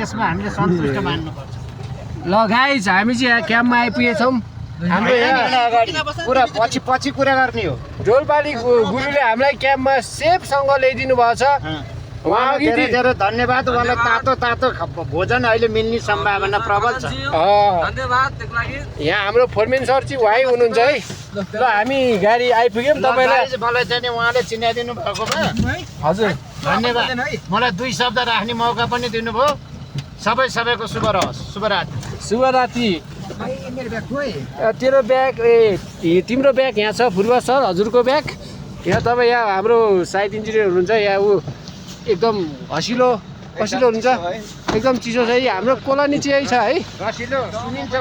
त्यसमा हामीले सन्तुष्ट मान्नुपर्छ। ल गाइज हामी चाहिँ यहाँ क्याम्पमा आइपुगेछौँ। हाम्रो यहाँ पुरा पछि कुरा गर्ने हो। डोलपाली गुरुले हामीलाई क्याम्पमा सेफसँग ल्याइदिनु भएको छ। उहाँ धेरै धेरै धन्यवाद। उहाँलाई तातो तातो भोजन अहिले मिल्ने सम्भावना प्रबल छ। धन्यवाद त्यसको लागि। यहाँ हाम्रो फोरमेन सर चाहिँ उहाँ हुनुहुन्छ है। ल हामी गाडी आइपुग्यौँ। तपाईँलाई मलाई चाहिँ उहाँले चिनाइदिनु भएकोमा हजुर धन्यवाद। मलाई 2 शब्द राख्ने मौका पनि दिनुभयो। सबैको शुभ रहोस्। शुभरात्रि। शुभरात्रि। तेरो ब्याग तिम्रो ब्याग यहाँ छ फुर्वा सर हजुरको ब्याग यहाँ। तपाईँ यहाँ हाम्रो साइड इन्जिनियर हुनुहुन्छ यहाँ। ऊ एकदम हसिलो हुनुहुन्छ एकदम चिसो छ है। हाम्रो कोलोनी चाहिँ छ है। रसिलो सुनिन्छ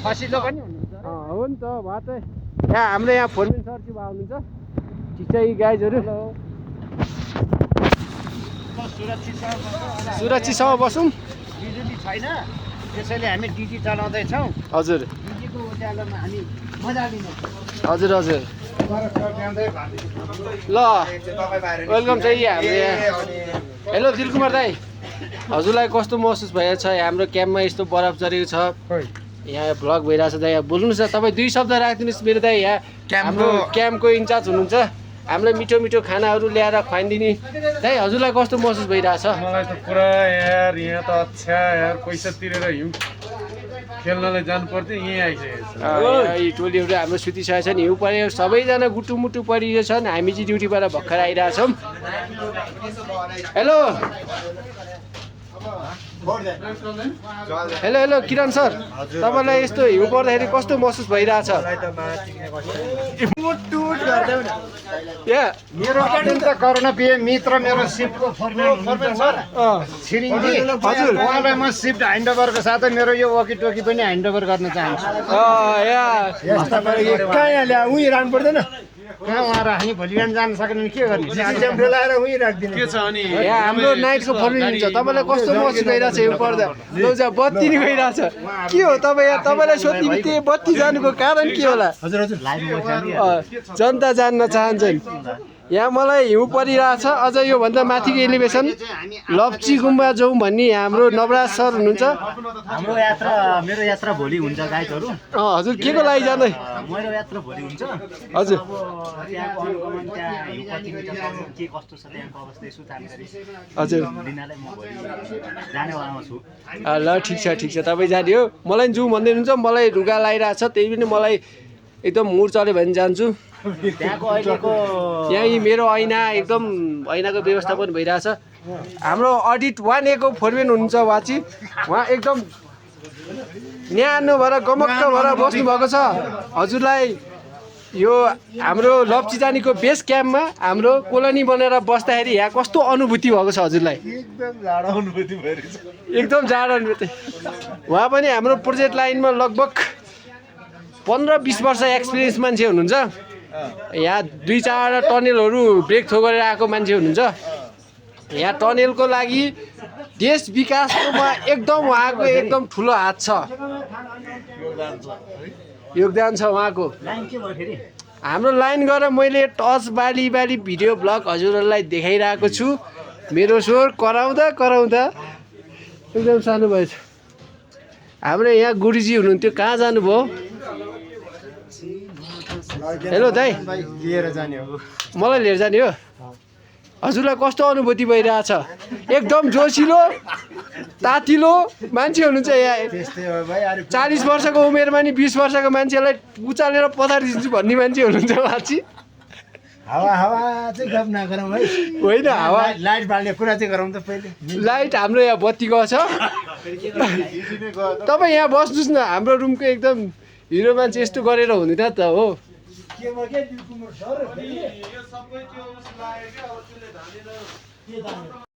फसिलो पनि हुनुहुन्छ। हो नि त भए त यहाँ हाम्रो यहाँ फोरमेन सर चाहिँ हुनुहुन्छ। ठिक छ यी गाइजहरू सुरक्षितसँग बसौँ। बिजुली छैन त्यसैले हामी डिजी चलाउँदैछौँ। हजुर डिजीको उज्यालोमा हामी मजा लिन्छौँ। हजुर हजुर ल वेलकम छ है हाम्रो यहाँ। हेलो दिलकुमार दाई हजुरलाई कस्तो महसुस भएको छ? हाम्रो क्याम्पमा यस्तो बरफ चढेको छ यहाँ भ्लग भइरहेको छ दाइ। यहाँ बोल्नुहोस् न तपाईँ 2 शब्द राखिदिनुहोस्। मेरो दाइ यहाँ हाम्रो क्याम्पको इन्चार्ज हुनुहुन्छ। हामीलाई मिठो मिठो खानाहरू ल्याएर खुवाइदिने दाइ हजुरलाई कस्तो महसुस भइरहेछ? मलाई त पुरा यार यहाँ त अच्छा यार पैसा तिरेर हिउँ खेल्नलाई जानु पर्थ्यो। यहीँ आइसकेको छ। टोलीहरू हाम्रो सुतिसकेको छ नि। हिउँ पऱ्यो सबैजना गुटुमुटु परिरहेछन्। हामी चाहिँ ड्युटीबाट भर्खर आइरहेछौँ। हेलो हेलो हेलो किरण सर तपाईँलाई यस्तो हिउँ पर्दाखेरि कस्तो महसुस भइरहेछ? मेरो अत्यन्त करुणप्रिय मित्र मेरो सिफ्टको फोरमेन सर छिरिङजी हजुर उहाँलाई म सिफ्ट ह्यान्डओभरको साथै मेरो यो वकी टोकी पनि ह्यान्डओभर गर्न चाहन्छु। कहाँ ल्या उहीँ राख्नु पर्दैन? कहाँ उहाँ राख्ने भोलि बिहान जान सक्ने के गर्ने? लगाएर उहीँ राखिदिनु के छ अनि हाम्रो नाइटको फोरमेन हुन्छ। तपाईँलाई कस्तो महसुस भइरहेछ हिउँ पर्दा? लौजा बत्ती नि गइरहेछ के हो? तपाईँलाई सोध्ने बित्तिकै बत्ती जानुको कारण के होला? जनता जान्न चाहन्छन्। यहाँ मलाई हिउँ परिरहेछ। अझ योभन्दा माथिको एलिभेसन लप्ची गुम्बा जाउँ भन्ने हाम्रो नवराज सर हुनुहुन्छ। हाम्रो यात्रा मेरो यात्रा भोलि हुन्छ गाइडहरू। हजुर के को लागि जाँदै? मेरो यात्रा भोलि हुन्छ। हजुर अब त्यहाँको अनुगमन त्यहाँ हिउँ कति मिटर के कस्तो छ त्यहाँको अवस्था यसो जानकारी हजुर लिनलाई म भोलि जानेवालामा छु। ल ठिक छ तपाईँ जाने हो। मलाई जाउँ भन्दै हुनुहुन्छ। मलाई ढुगा लगाइरहेछ त्यही पनि मलाई एकदम मुड चल्यो भने जान्छु। त्यहाँको अहिलेको यहीँ मेरो ऐना एकदम ऐनाको व्यवस्थापन भइरहेछ। हाम्रो अडिट 1A को फोरमेन हुनुहुन्छ वाची। उहाँ एकदम न्यानो भएर गमक्क भएर बस्नुभएको छ। हजुरलाई यो हाम्रो लप्चीजानीको बेस क्याम्पमा हाम्रो कोलोनी बनेर बस्दाखेरि यहाँ कस्तो अनुभूति भएको छ हजुरलाई? एकदम जाडो अनुभूति भइरहेछ। एकदम जाडो अनुभूति। उहाँ पनि हाम्रो प्रोजेक्ट लाइनमा लगभग 15-20 वर्ष एक्सपिरियन्स मान्छे हुनुहुन्छ। यहाँ 2-4 टनेलहरू ब्रेक थ्रो गरेर आएको मान्छे हुनुहुन्छ। यहाँ टनेलको लागि देश विकासकोमा एकदम उहाँको एकदम ठुलो हात छ, योगदान छ उहाँको। हाम्रो लाइन गरेर मैले टच बाली भिडियो ब्लग हजुरहरूलाई देखाइरहेको छु। मेरो स्वर कराउँदा एकदम सानो भएछ। हाम्रो यहाँ गुरुजी हुनुहुन्थ्यो कहाँ जानुभयो? हेलो दाइ लिएर जाने हो। मलाई लिएर जाने हो? हजुरलाई कस्तो अनुभूति भइरहेछ? एकदम जोसिलो तातिलो मान्छे हुनुहुन्छ यहाँ। 40 वर्षको उमेरमा नि 20 वर्षको मान्छेलाई उचालेर पछाडिदिन्छु भन्ने मान्छे हुनुहुन्छ मान्छे। हावा चाहिँ गफ नगरौँ है। होइन हावा लाइट बाल्ने कुरा चाहिँ गरौँ त पहिले। लाइट हाम्रो यहाँ बत्ती गएको छ। तपाईँ यहाँ बस्नुहोस् न। हाम्रो रुमको एकदम हिरो मान्छे यस्तो गरेर हुँदैन त हो।